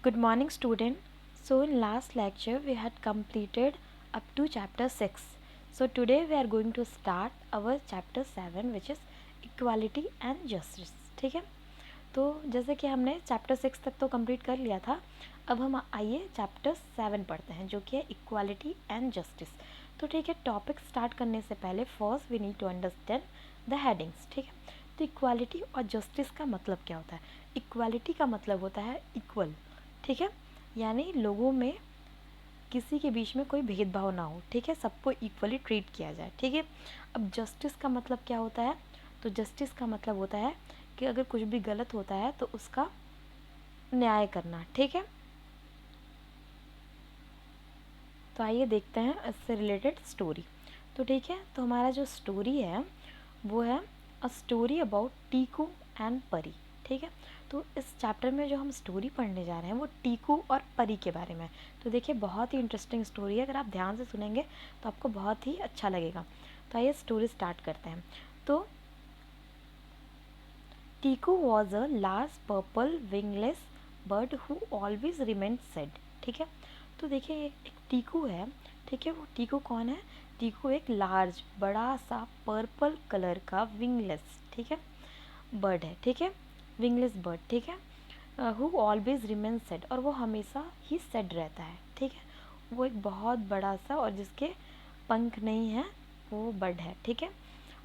Good morning, student. So in last lecture we had completed up to chapter 6. So today we are going to start our chapter 7 which is equality and justice. ठीक है, तो जैसे कि हमने chapter 6 तक तो complete कर लिया था, अब हम आइए चैप्टर 7 पढ़ते हैं जो कि है इक्वालिटी एंड जस्टिस. तो ठीक है, टॉपिक स्टार्ट करने से पहले first we need to understand the headings. ठीक है, तो इक्वालिटी और जस्टिस का मतलब क्या होता है. इक्वालिटी का मतलब होता है इक्वल. ठीक है, यानी लोगों में किसी के बीच में कोई भेदभाव ना हो. ठीक है, सबको इक्वली ट्रीट किया जाए. ठीक है, अब जस्टिस का मतलब क्या होता है. तो जस्टिस का मतलब होता है कि अगर कुछ भी गलत होता है तो उसका न्याय करना. ठीक है, तो आइए देखते हैं इससे रिलेटेड स्टोरी. तो ठीक है, तो हमारा जो स्टोरी है वो है a story about Tiku and परी. ठीक है, तो इस चैप्टर में जो हम स्टोरी पढ़ने जा रहे हैं वो टीकू और परी के बारे में है. तो देखिए, बहुत ही इंटरेस्टिंग स्टोरी है. अगर आप ध्यान से सुनेंगे तो आपको बहुत ही अच्छा लगेगा. तो आइए स्टोरी स्टार्ट करते हैं. तो Tiku was a large purple wingless bird who always remain said. ठीक है, तो देखिए एक टीकू है. ठीक है, वो टीकू कौन है. टीकू एक लार्ज बड़ा सा पर्पल कलर का विंगलेस, ठीक है, बर्ड है. ठीक है, विंगलेस बर्ड. ठीक है, हु ऑलवेज रिमेन सेड, और वो हमेशा ही सेड रहता है. ठीक है, वो एक बहुत बड़ा सा और जिसके पंख नहीं है वो बर्ड है. ठीक है,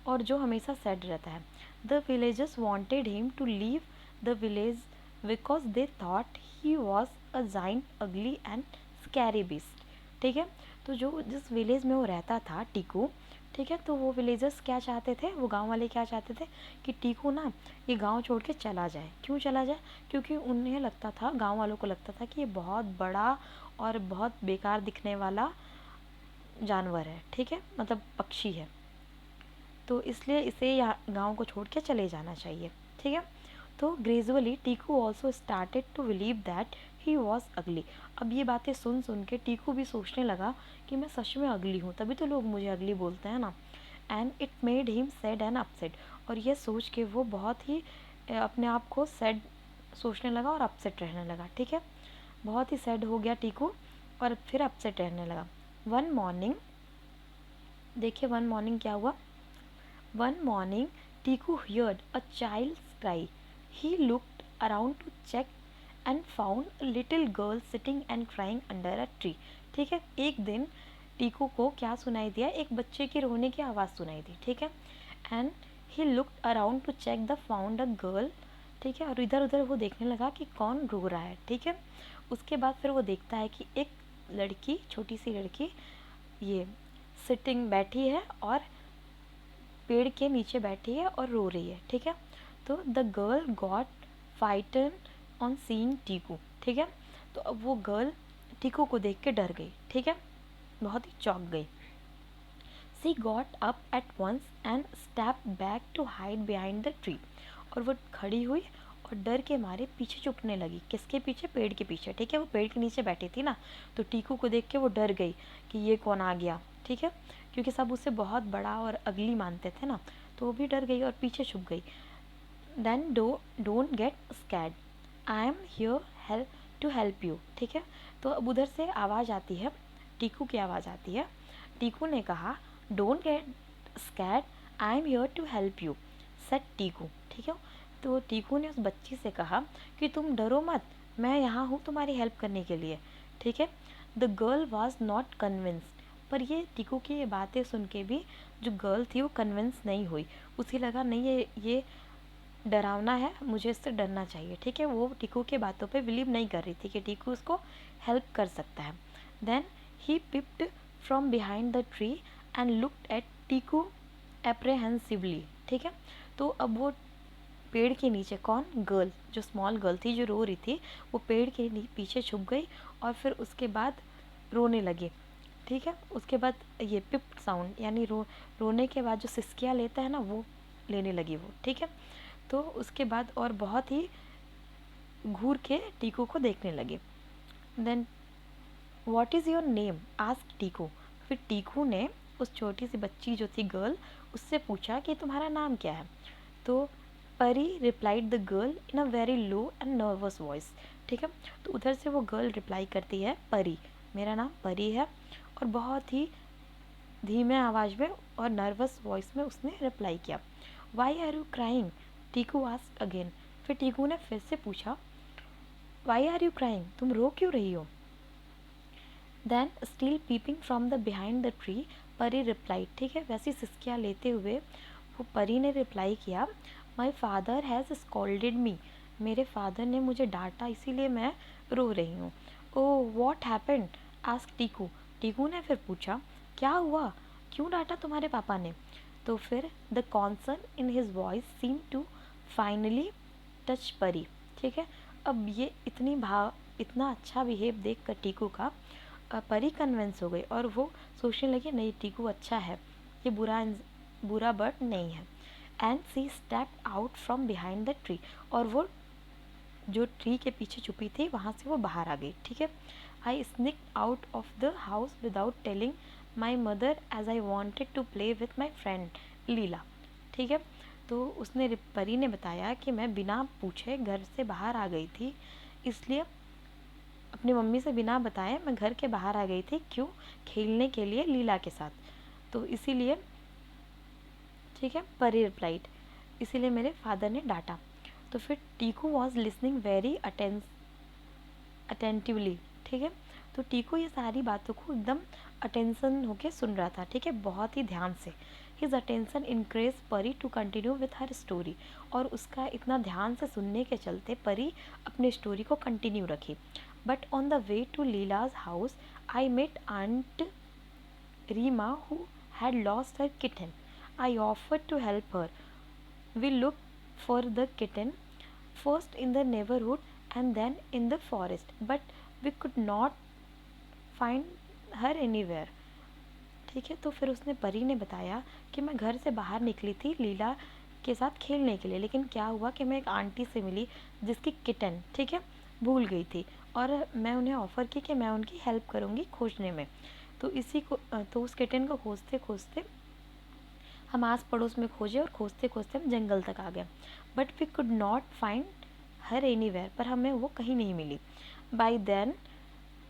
और जो हमेशा सैड रहता है. The villagers wanted him to leave the village because they thought he was a giant ugly and scary beast. ठीक है, तो जो जिस विलेज में वो रहता था टीकू, ठीक है, तो वो विलेजर्स क्या चाहते थे, वो गांव वाले क्या चाहते थे कि टीकू ना ये गांव छोड़ के चला जाए. क्यों चला जाए, क्योंकि उन्हें लगता था, गांव वालों को लगता था कि ये बहुत बड़ा और बहुत बेकार दिखने वाला जानवर है. ठीक है, मतलब पक्षी है, तो इसलिए इसे यहाँ गाँव को छोड़ के चले जाना चाहिए. ठीक है, तो gradually Tiku also started to believe that he was ugly. अब ये बातें सुन सुन के टीकू भी सोचने लगा कि मैं सच में अगली हूँ, तभी तो लोग मुझे अगली बोलते हैं ना. And it made him sad and upset, और ये सोच के वो बहुत ही अपने आप को सैड सोचने लगा और अपसेट रहने लगा. ठीक है, बहुत ही सैड हो गया टीकू और फिर अपसेट रहने लगा. वन मॉर्निंग, देखिए वन मॉर्निंग क्या हुआ. One morning, Tiku heard a child's cry. He looked around to check and found a little girl sitting and crying under a tree. ठीक है, एक दिन टीकू को क्या सुनाई दिया, एक बच्चे की रोने की आवाज़ सुनाई दी. ठीक है, and he looked around to check the found a girl. ठीक है, और इधर उधर वो देखने लगा कि कौन रो रहा है. ठीक है, उसके बाद फिर वो देखता है कि एक लड़की, छोटी सी लड़की ये सिटिंग बैठी है और पेड़ के नीचे बैठी है और रो रही है. ठीक है, तो the girl got Phaeton on seeing Tiku. ठीक है, तो अब वो गर्ल टीकू को देख के डर गई. ठीक है, बहुत ही चौंक गई. She got up at once and step back to hide behind the tree, और वो खड़ी हुई और डर के मारे पीछे छुपने लगी. किसके पीछे, पेड़ के पीछे. ठीक है, वो पेड़ के नीचे बैठी थी ना, तो टीकू को देख के वो डर गई कि ये कौन आ गया. ठीक है, क्योंकि सब उसे बहुत बड़ा और अगली मानते थे ना, तो वो भी डर गई और पीछे छुप गई. Then don't get scared, I am here help to help you. ठीक है, तो अब उधर से आवाज़ आती है, टीकू की आवाज़ आती है. टीकू ने कहा don't get scared, I am here to help you said Tiku. ठीक है, तो टीकू ने उस बच्ची से कहा कि तुम डरो मत, मैं यहाँ हूँ तुम्हारी हेल्प करने के लिए. ठीक है, the girl was not convinced, पर ये टीकू की ये बातें सुन के भी जो गर्ल थी वो कन्विंस नहीं हुई. उसे लगा नहीं ये डरावना है, मुझे इससे डरना चाहिए. ठीक है, वो टीकू के बातों पे बिलीव नहीं कर रही थी कि टीकू उसको हेल्प कर सकता है. Then he peeped from behind the tree and looked at Tiku apprehensively. ठीक है, तो अब वो पेड़ के नीचे, कौन, गर्ल, जो स्मॉल गर्ल थी जो रो रही थी, वो पेड़ के पीछे छुप गई और फिर उसके बाद रोने लगी. ठीक है, उसके बाद ये पिप साउंड यानी रोने के बाद जो सिसकियाँ लेता है ना, वो लेने लगी वो. ठीक है, तो उसके बाद और बहुत ही घूर के टीकू को देखने लगी. Then what is your name ask Tiku. फिर टीकू ने उस छोटी सी बच्ची जो थी गर्ल, उससे पूछा कि तुम्हारा नाम क्या है. तो परी replied the girl in a very low and nervous voice. ठीक है। तो उधर से वो गर्ल रिप्लाई करती है, परी, मेरा नाम परी है, और बहुत ही धीमे आवाज़ में और नर्वस वॉइस में उसने रिप्लाई किया, why are you crying, Tiku asked again. फिर टीकू ने फिर से पूछा, वाई आर यू क्राइंग, तुम रो क्यों रही हो। Then still peeping from the behind the tree, Pari reply, ठीक है, वैसी सिसकियाँ लेते हुए वो परी ने रिप्लाई किया, माई फादर हैज़ स्कॉल्डेड मी, मेरे फादर ने मुझे डांटा इसीलिए मैं रो रही हूँ। Oh what happened, ask Tiku, Tiku ने फिर पूछा, क्या हुआ, क्यों डांटा तुम्हारे पापा ने। तो फिर the concern in his voice seem to finally touch Pari, ठीक है। अब ये इतना अच्छा बिहेव देख कर टीकू का परी कन्विंस हो गई और वो सोचने लगी, नहीं टीकू अच्छा है, ये बुरा बर्ड नहीं है। And she stepped out from behind the tree, और वो जो ट्री के पीछे छुपी थी वहाँ से वो बाहर आ गई, ठीक है। I sneak out of the house without telling my mother as I wanted to play with my friend Leela, ठीक है। तो उसने परी ने बताया कि मैं बिना पूछे घर से बाहर आ गई थी, इसलिए अपनी मम्मी से बिना बताए मैं घर के बाहर आ गई थी, क्यों, खेलने के लिए लीला के साथ, तो इसीलिए, ठीक है, परी रिप्लाइड, इसीलिए मेरे फादर ने डांटा। तो फिर Tiku was listening very attentively, ठीक है। तो टीकू ये सारी बातों को एकदम अटेंशन होके सुन रहा था, ठीक है, बहुत ही ध्यान से। His attention encourage Pari to continue with her story, और उसका इतना ध्यान से सुनने के चलते परी अपनी स्टोरी को कंटिन्यू रखी। But on the way to Leela's house I met aunt Reema who had lost her kitten. I offered to help her. We looked for the kitten first in the neighborhood and then in the forest, but we could not find her anywhere. ठीक है। तो फिर उसने परी ने बताया कि मैं घर से बाहर निकली थी लीला के साथ खेलने के लिए, लेकिन क्या हुआ कि मैं एक आंटी से मिली जिसकी किटन, ठीक है, भूल गई थी, और मैं उन्हें ऑफ़र की कि मैं उनकी हेल्प करूँगी खोजने में। तो तो उस किटन को खोजते खोजते हम आस पड़ोस में खोजे, और खोजते खोजते हम जंगल तक आ गए, but we could not find her anywhere, पर हमें वो कहीं नहीं मिली। By then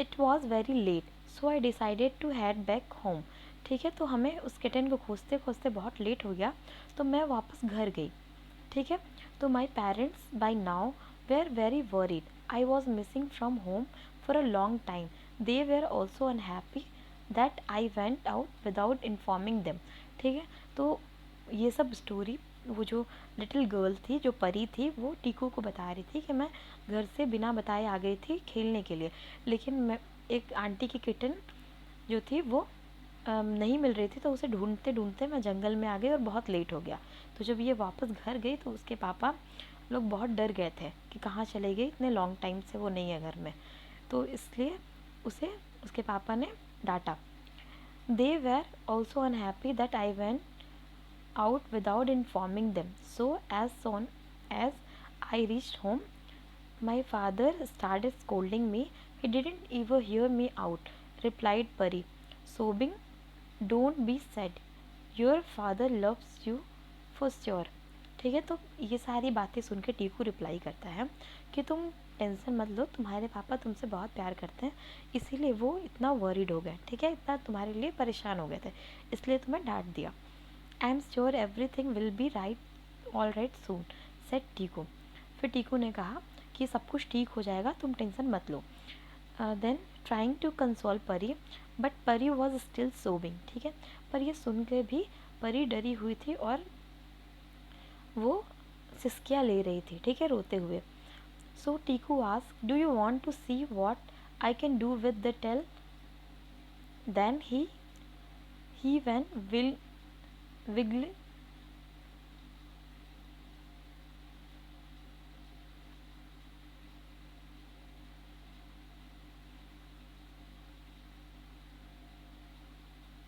it was very late, so I decided to head back home, ठीक है। तो हमें उस किटन को खोजते खोजते बहुत लेट हो गया, तो मैं वापस घर गई, ठीक है। तो my parents by now were very worried, I was missing from home for a long time, they were also unhappy that I went out without informing them, ठीक है। तो ये सब स्टोरी वो जो लिटिल गर्ल थी, जो परी थी, वो टीकू को बता रही थी कि मैं घर से बिना बताए आ गई थी खेलने के लिए, लेकिन मैं एक आंटी की किटन जो थी वो नहीं मिल रही थी, तो उसे ढूंढते ढूंढते मैं जंगल में आ गई और बहुत लेट हो गया। तो जब ये वापस घर गई तो उसके पापा लोग बहुत डर गए थे कि कहाँ चले गई, इतने लॉन्ग टाइम से वो नहीं है घर में, तो इसलिए उसे उसके पापा ने डांटा। They were also unhappy that I went out without informing them. So as soon as I reached home, my father started scolding me. He didn't even hear me out, replied Pari, sobbing. Don't be sad. Your father loves you for sure. ठीक है। तो ये सारी बातें सुन के Tiku reply करता है कि तुम टेंशन मत लो, तुम्हारे पापा तुमसे बहुत प्यार करते हैं, इसीलिए वो इतना वरीड हो गए, ठीक है, इतना तुम्हारे लिए परेशान हो गए थे, इसलिए तुम्हें डांट दिया। I am sure everything will be right all right soon, said Tiku. फिर टीकू ने कहा कि सब कुछ ठीक हो जाएगा, तुम टेंशन मत लो। देन ट्राइंग टू कंसोल परी, बट परी वॉज स्टिल सोबिंग, ठीक है। पर ये सुन के भी परी डरी हुई थी और वो सिसकियाँ ले रही थी, ठीक है, रोते हुए। So Tiku asked, do you want to see what I can do with the tail. Then he when will wiggle